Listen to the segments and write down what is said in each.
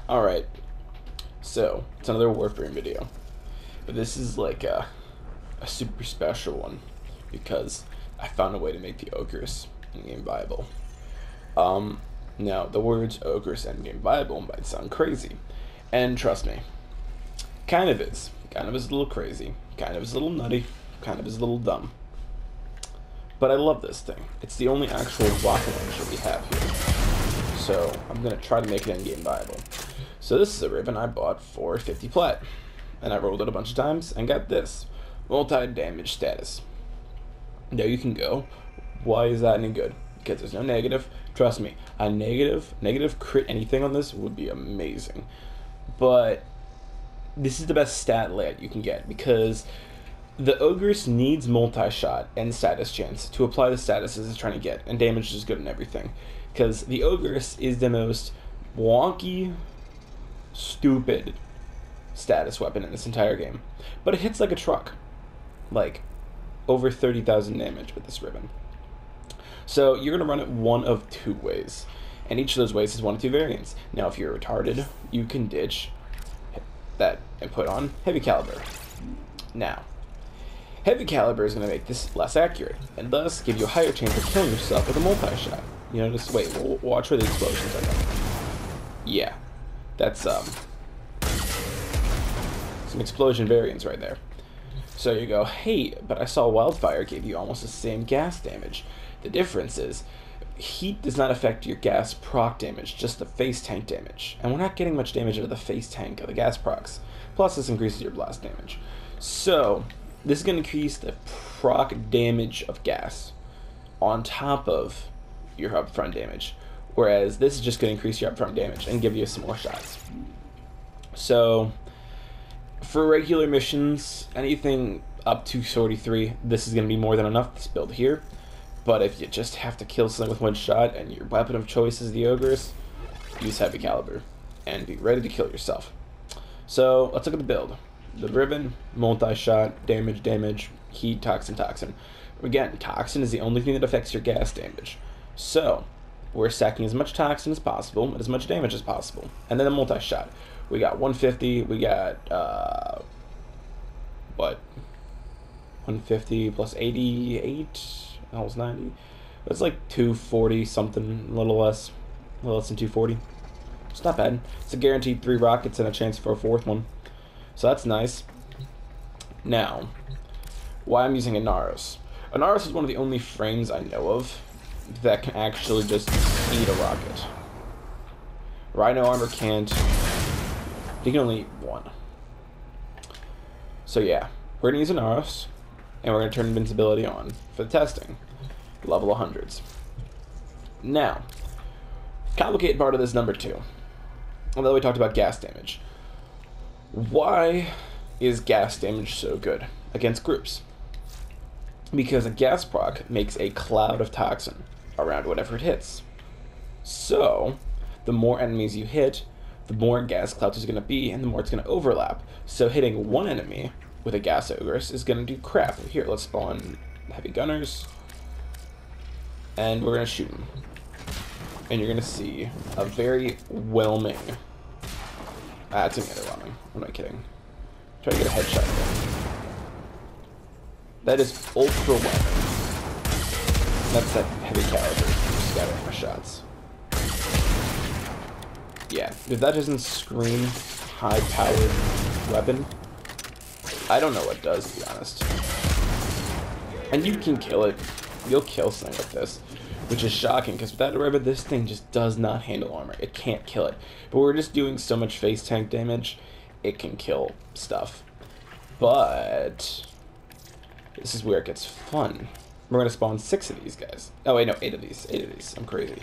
Alright, so it's another Warframe video, but this is like a super special one because I found a way to make the Ogris in-game viable. Now the words Ogris in-game viable might sound crazy, and trust me, kind of is. Kind of is a little crazy, kind of is a little nutty, kind of is a little dumb. But I love this thing. It's the only actual rocket launcher we have here. So I'm going to try to make it in-game viable. So this is a ribbon I bought for 50 plat. And I rolled it a bunch of times and got this. Multi-damage status. There you can go. Why is that any good? Because there's no negative. Trust me, a negative crit anything on this would be amazing. But this is the best stat layout you can get because the Ogris needs multi-shot and status chance to apply the statuses it's trying to get, and damage is good and everything. Because the Ogris is the most wonky, stupid status weapon in this entire game. But it hits like a truck. Like, over 30,000 damage with this ribbon. So you're going to run it one of two ways. And each of those ways is one of two variants. Now if you're retarded, you can ditch that and put on heavy caliber. Now, heavy caliber is going to make this less accurate, and thus give you a higher chance of killing yourself with a multi-shot. You know, just wait, watch where the explosions are going. Yeah, that's some explosion variants right there. So you go, hey, but I saw wildfire gave you almost the same gas damage. The difference is, heat does not affect your gas proc damage, just the face tank damage. And we're not getting much damage out of the face tank of the gas procs. Plus this increases your blast damage. So this is going to increase the proc damage of gas on top of your upfront damage. Whereas this is just going to increase your upfront damage and give you some more shots. So for regular missions, anything up to 43, this is going to be more than enough, this build here. But if you just have to kill something with one shot and your weapon of choice is the Ogris, use heavy caliber and be ready to kill yourself. So let's look at the build. The ribbon, multi-shot, damage, heat, toxin. Again, toxin is the only thing that affects your gas damage. So we're stacking as much toxin as possible and as much damage as possible. And then a multi-shot. We got 150, we got, what? 150 plus 88, almost 90. It's like 240 something, a little less than 240. It's not bad. It's a guaranteed 3 rockets and a chance for a 4th one. So that's nice. Now, why I'm using a Naros. A Naros is one of the only frames I know of that can actually just eat a rocket. Rhino armor can't. You can only eat one. So yeah, we're gonna use a Naros, and we're gonna turn invincibility on for the testing. Level 100s. Now, complicated part of this number 2. Although we talked about gas damage. Why is gas damage so good against groups? Because a gas proc makes a cloud of toxin around whatever it hits. So, the more enemies you hit, the more gas clouds there's going to be, and the more it's going to overlap. So hitting one enemy with a gas Ogris is going to do crap. Here, let's spawn heavy gunners, and we're going to shoot them. And you're going to see a very whelming... it's underwhelming. I'm not kidding. Try to get a headshot there. That is ultra whelming. That's that heavy caliber scattering my shots. Yeah, if that doesn't scream high-powered weapon, I don't know what does, to be honest. And you can kill it. You'll kill something with this, which is shocking, because without a ribbon, this thing just does not handle armor. It can't kill it. But we're just doing so much face tank damage, it can kill stuff. But this is where it gets fun. We're going to spawn 6 of these guys. Oh, wait, no, 8 of these. 8 of these. I'm crazy.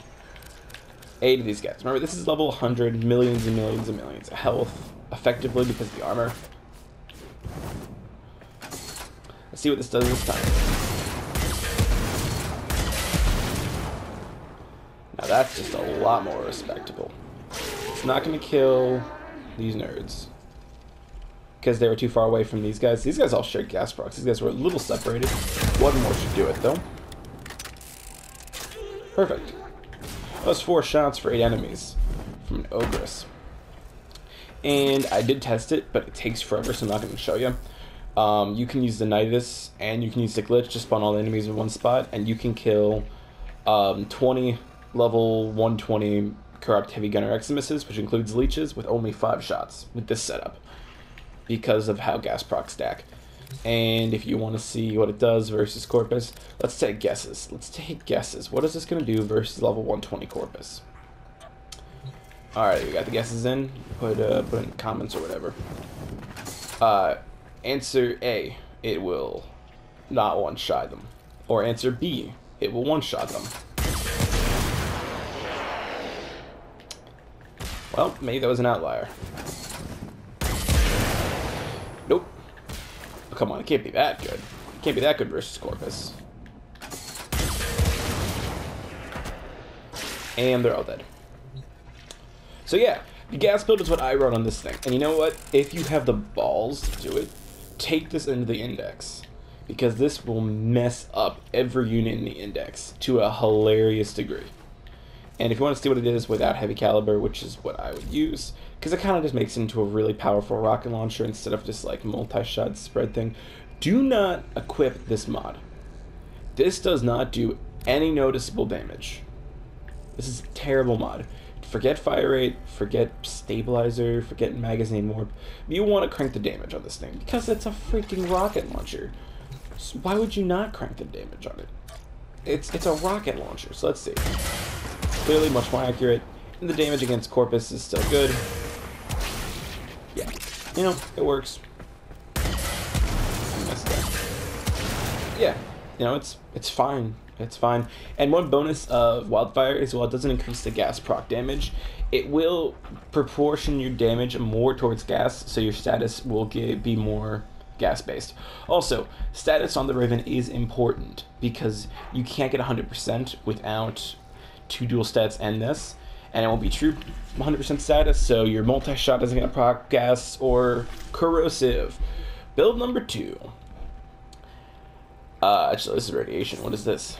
8 of these guys. Remember, this is level 100, millions and millions and millions of health, effectively because of the armor. Let's see what this does this time. Now that's just a lot more respectable. It's not going to kill these nerds, because they were too far away from these guys. These guys all shared gas procs. These guys were a little separated. One more should do it, though. Perfect. That was 4 shots for 8 enemies from an Ogris. And I did test it, but it takes forever, so I'm not going to show you. You can use the Nidus, and you can use the glitch to spawn all the enemies in one spot, and you can kill 20 level 120 corrupt heavy gunner eximuses, which includes leeches, with only 5 shots with this setup, because of how gas proc stack. And if you want to see what it does versus Corpus, let's take guesses. What is this going to do versus level 120 Corpus? Alright, we got the guesses in. Put in comments or whatever. Answer A, it will not one-shot them. Or answer B, it will one-shot them. Well, maybe that was an outlier. Nope. Oh, come on, it can't be that good. It can't be that good versus Corpus. And they're all dead. So yeah, the gas build is what I run on this thing. And you know what? If you have the balls to do it, take this into the index. Because this will mess up every unit in the index to a hilarious degree. And if you want to see what it is without heavy caliber, which is what I would use, because it kind of just makes it into a really powerful rocket launcher instead of just like multi-shot spread thing, do not equip this mod. This does not do any noticeable damage. This is a terrible mod. Forget fire rate, forget stabilizer, forget magazine warp. You want to crank the damage on this thing because it's a freaking rocket launcher. So why would you not crank the damage on it? It's a rocket launcher, so let's see. Clearly much more accurate, and the damage against Corpus is still good. Yeah, you know, it works. I messed up. Yeah, you know, it's fine. It's fine. And one bonus of Wildfire is, while it doesn't increase the gas proc damage, it will proportion your damage more towards gas, so your status will be more gas based. Also, status on the Riven is important because you can't get 100% without 2 dual stats and this, and it won't be true 100% status, so your multi-shot isn't going to proc gas or corrosive. Build number 2. Actually, this is radiation. What is this?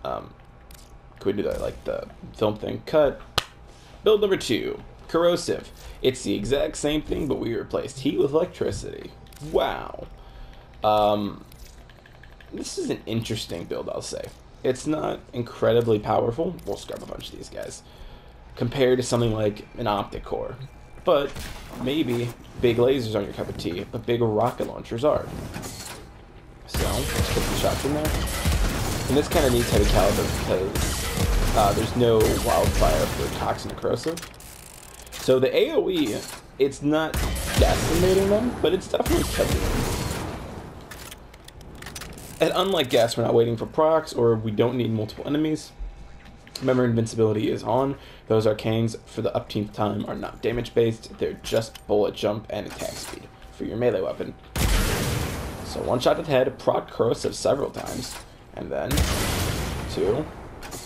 Can we do that like the film thing? Cut. Build number 2. Corrosive. It's the exact same thing, but we replaced heat with electricity. Wow. This is an interesting build, I'll say. It's not incredibly powerful. We'll scrub a bunch of these guys. Compared to something like an optic core. But maybe big lasers aren't your cup of tea, but big rocket launchers are. So, let's put some shots in there. And this kind of needs heavy caliber because there's no wildfire for toxin and corrosive. So the AoE, it's not decimating them, but it's definitely killing them. And unlike gas, we're not waiting for procs, or we don't need multiple enemies. Remember, invincibility is on. Those arcanes, for the upteenth time, are not damage-based. They're just bullet jump and attack speed for your melee weapon. So one shot to the head, proc corrosive several times, and then 2.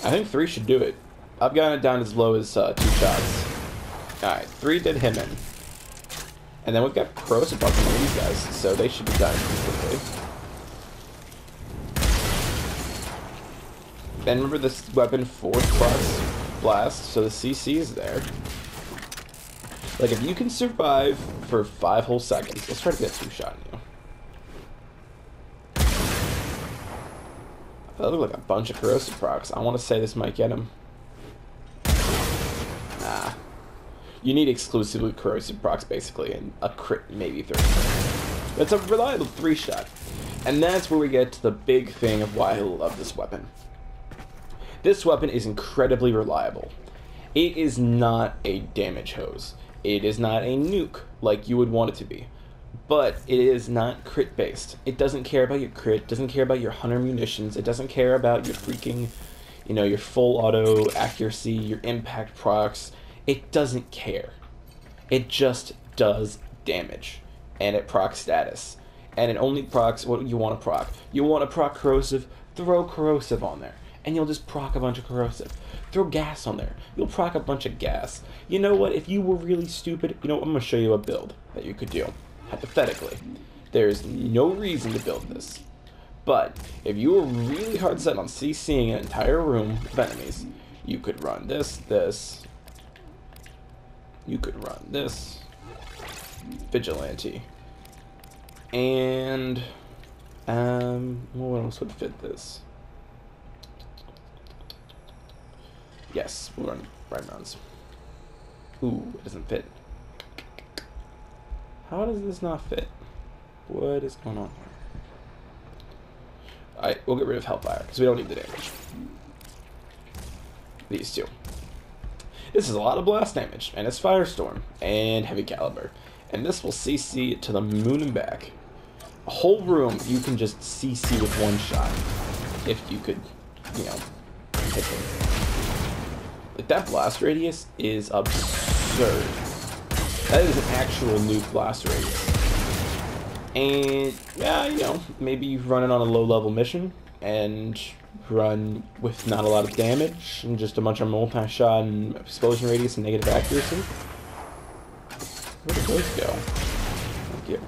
I think 3 should do it. I've gotten it down as low as 2 shots. Alright, 3 did him in. And then we've got corrosive buffs on these guys, so they should be dying pretty quickly. And remember, this weapon 4 plus blast, so the CC is there. Like, if you can survive for 5 whole seconds, let's try to get 2 shot in you. That looked like a bunch of corrosive procs. I want to say this might get him. Nah. You need exclusively corrosive procs, basically, and a crit, maybe 3. That's a reliable 3-shot. And that's where we get to the big thing of why I love this weapon. This weapon is incredibly reliable. It is not a damage hose. It is not a nuke like you would want it to be. But it is not crit based. It doesn't care about your crit, doesn't care about your hunter munitions, it doesn't care about your freaking, you know, your full auto accuracy, your impact procs. It doesn't care. It just does damage. And it procs status. And it only procs what you want to proc. You want to proc corrosive, throw corrosive on there. And you'll just proc a bunch of corrosive. Throw gas on there. You'll proc a bunch of gas. You know what? If you were really stupid, you know what? I'm going to show you a build that you could do. Hypothetically. There's no reason to build this. But if you were really hard set on CCing an entire room of enemies, you could run this, you could run this Vigilante. And what else would fit this? Yes, we'll run Rhyme Rounds. Ooh, it doesn't fit. How does this not fit? What is going on here? Alright, we'll get rid of Hellfire, because we don't need the damage. These two. This is a lot of blast damage, and it's Firestorm, and Heavy Caliber. And this will CC to the moon and back. A whole room you can just CC with one shot. If you could, you know, hit them. Like, that blast radius is absurd. That is an actual nuke blast radius. And, yeah, you know, maybe you run it on a low-level mission, and run with not a lot of damage, and just a bunch of multi-shot and explosion radius and negative accuracy. Where did those go? Thank you.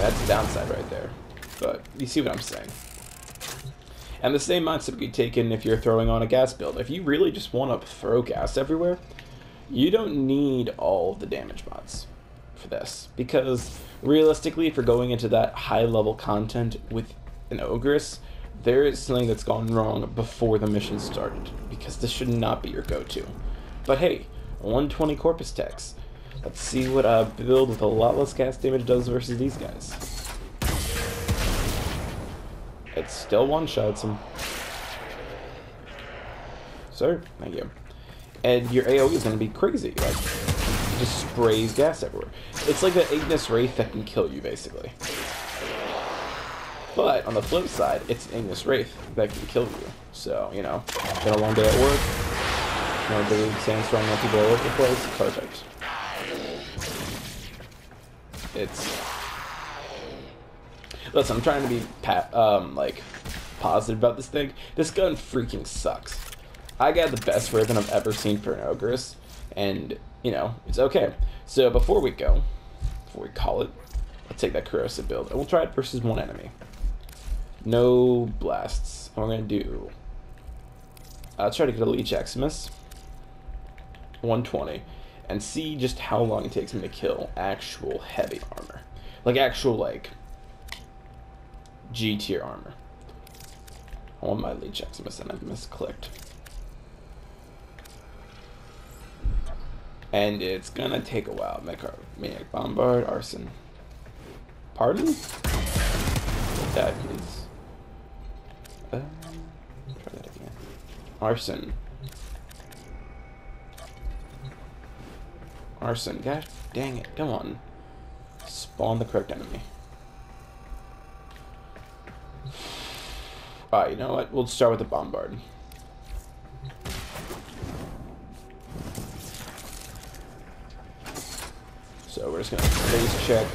That's the downside right there. But you see what I'm saying. And the same mindset would be taken if you're throwing on a gas build. If you really just want to throw gas everywhere, you don't need all the damage mods for this. Because realistically, if you're going into that high-level content with an Ogris, there is something that's gone wrong before the mission started. Because this should not be your go-to. But hey, 120 Corpus Tax. Let's see what a build with a lot less gas damage does versus these guys. It still one-shots him. Sir, thank you. And your AoE is going to be crazy. Like, it just sprays gas everywhere. It's like the Ignis Wraith that can kill you, basically. But, on the flip side, it's an Ignis Wraith that can kill you. So, you know, been a long day at work. You know, big sandstorm, no people all over the place. Perfect. It's... Listen, I'm trying to be, like, positive about this thing. This gun freaking sucks. I got the best ribbon I've ever seen for an Ogris, and, you know, it's okay. So before we call it, let's take that corrosive build, and we'll try it versus one enemy. No blasts. And we're going to do... I'll try to get a Leech Eximus, 120, and see just how long it takes me to kill actual heavy armor. Like, actual, like, G tier armor. I want my Leech Eximus, and I've misclicked. And it's gonna take a while. Maniac Bombard, Arson. Pardon? That is. Try that again. Arson. Arson. Gosh dang it. Come on. Spawn the correct enemy. Alright, you know what? We'll start with the Bombard. So we're just gonna face check.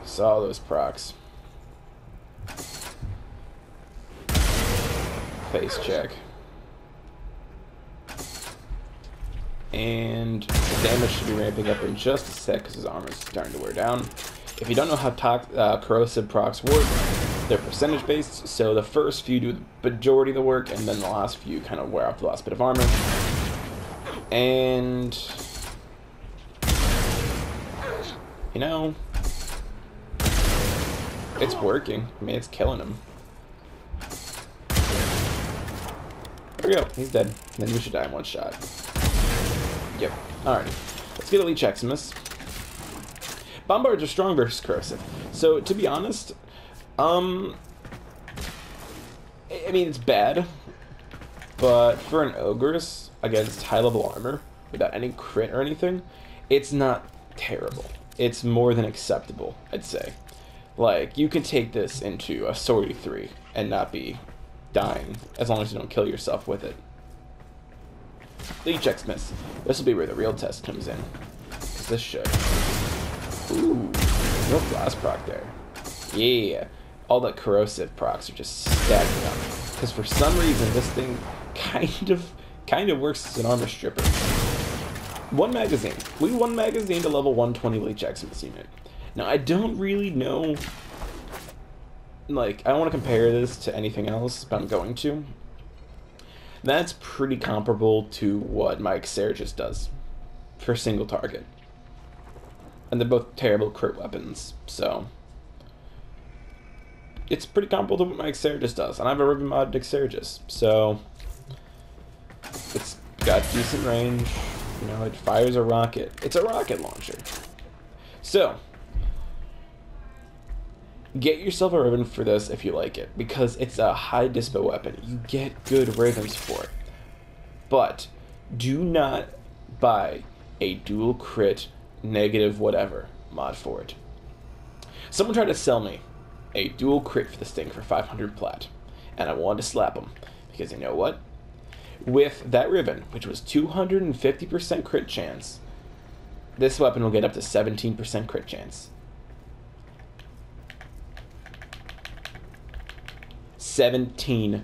Saw those procs. Face check. And the damage should be ramping up in just a sec because his armor is starting to wear down. If you don't know how corrosive procs work, they're percentage based, so the first few do the majority of the work, and then the last few kind of wear off the last bit of armor. And... you know, it's working. I mean, it's killing him. There we go. He's dead. And then we should die in one shot. Yep. Alrighty. Let's get a Leech Eximus. Bombards are strong versus corrosive. So, to be honest, I mean, it's bad. But for an Ogris against high-level armor, without any crit or anything, it's not terrible. It's more than acceptable, I'd say. Like, you can take this into a Sortie 3 and not be dying, as long as you don't kill yourself with it. Leech Eximus. This will be where the real test comes in. Because this should. Ooh, no blast proc there. Yeah. All the corrosive procs are just stacking up. Because for some reason, this thing kind of works as an armor stripper. One magazine. We one magazine to level 120 Leech Eximus unit. Now, I don't really know... like, I don't want to compare this to anything else, but I'm going to. That's pretty comparable to what my Xerxes does for single target. And they're both terrible crit weapons, so it's pretty comparable to what my Xerxes does. And I have a Riven modded Xerxes, so it's got decent range. You know, it fires a rocket. It's a rocket launcher. So get yourself a Riven for this if you like it, because it's a high dispo weapon. You get good Rivens for it. But do not buy a dual crit negative whatever mod for it. Someone tried to sell me a dual crit for this thing for 500 plat, and I wanted to slap them, because you know what? With that Riven, which was 250% crit chance, this weapon will get up to 17% crit chance. 17%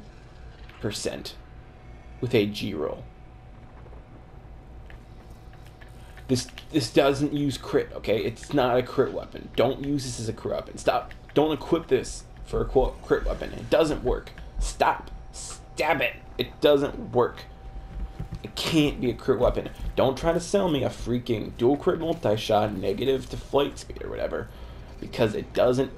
with a G roll. This doesn't use crit, okay? It's not a crit weapon. Don't use this as a crit weapon. Stop. Don't equip this for a crit weapon. It doesn't work. Stop. Stab it. It doesn't work. It can't be a crit weapon. Don't try to sell me a freaking dual crit multi-shot negative to flight speed or whatever, because it doesn't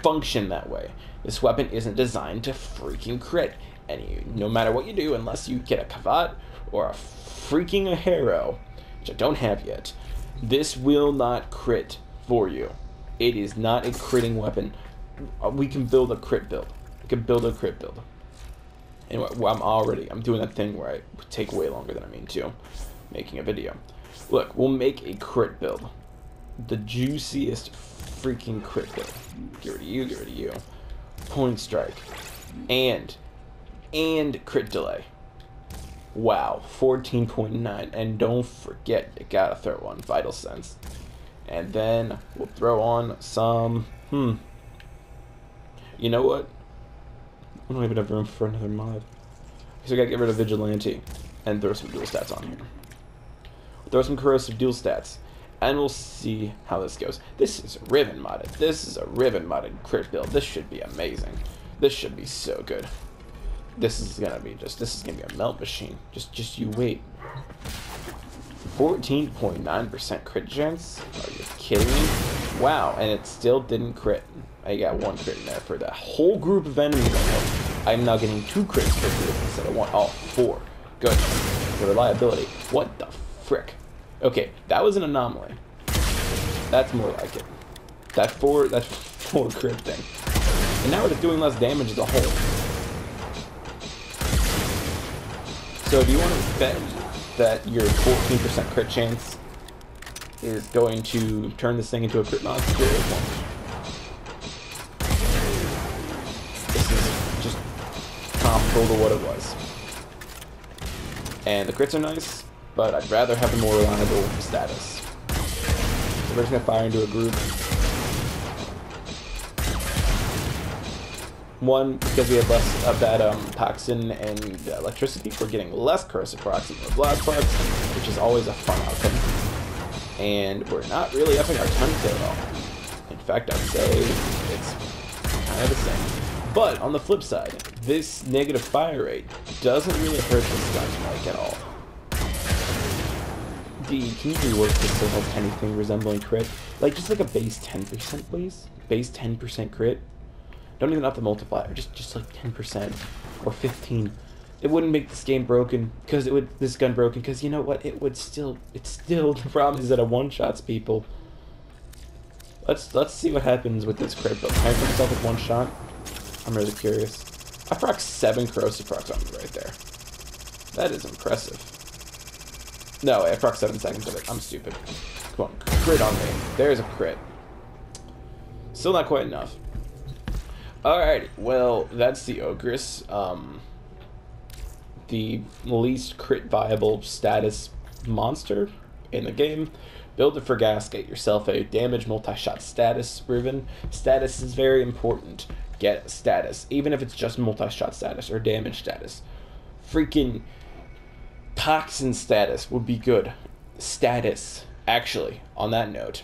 function that way. This weapon isn't designed to freaking crit. And no matter what you do, unless you get a Kavat or a freaking a Harrow, which I don't have yet, this will not crit for you. It is not a critting weapon. We can build a crit build. We can build a crit build. Anyway, I'm doing that thing where I take way longer than I mean to, making a video. Look, we'll make a crit build. The juiciest freaking crit build. Get rid of you, get rid of you. Point strike. And crit delay. Wow, 14.9. And don't forget, you gotta throw on Vital Sense. And then we'll throw on some, you know what? I don't even have room for another mod. So we gotta get rid of Vigilante and throw some dual stats on here. We'll throw some corrosive dual stats, and we'll see how this goes. This is Riven modded. This is a Riven modded crit build. This should be amazing. This should be so good. This is gonna be a melt machine. Just you wait. 14.9% crit chance? Are you kidding me? Wow, and it still didn't crit. I got one crit in there for that whole group of enemies I have. I'm now getting 2 crits per group instead of 1. Oh, 4. Good. The reliability. What the frick? Okay, that was an anomaly. That's more like it. That 4 crit thing. And now it's doing less damage as a whole. So do you want to bet that your 14% crit chance is going to turn this thing into a crit monster? It won't. This is just comparable to what it was. And the crits are nice, but I'd rather have a more reliable status. So we're just going to fire into a group. One, because we have less of that toxin and electricity, we're getting less corrosive procs and more blast procs, which is always a fun outcome. And we're not really upping our ton kill at all. In fact, I'd say it's kind of the same. But on the flip side, this negative fire rate doesn't really hurt this gun like at all. D, can you rework this so it has anything resembling crit? Like, just like a base 10%, please? Base 10% crit? Don't even up the multiplier, just like 10% or 15. It wouldn't make this game broken, because this gun broken, because you know what, it's still, the problem is that it one-shots people. Let's see what happens with this crit build. Can I put myself with one shot? I'm really curious. I proc 7 corrosive procs on me right there. That is impressive. No, I proc 7 seconds of it. I'm stupid. Come on, crit on me. There's a crit. Still not quite enough. Alrighty, well, that's the Ogris. The least crit viable status monster in the game. Build it for gas, get yourself a damage multi-shot status Riven. Status is very important. Get status, even if it's just multi-shot status or damage status. Freaking toxin status would be good. Status, actually, on that note,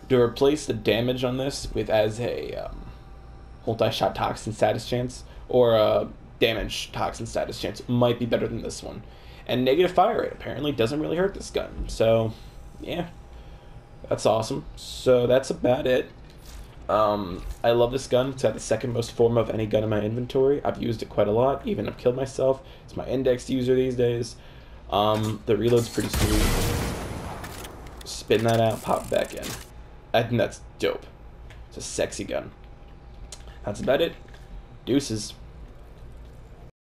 to replace the damage on this with as a multi-shot toxin status chance, or damage toxin status chance might be better than this one. And negative fire rate apparently doesn't really hurt this gun. So, yeah, that's awesome. So that's about it. I love this gun. It's got the second most form of any gun in my inventory. I've used it quite a lot. Even I've killed myself. It's my indexed user these days. The reload's pretty smooth. Spin that out, pop back in. I think that's dope. It's a sexy gun. That's about it. Deuces.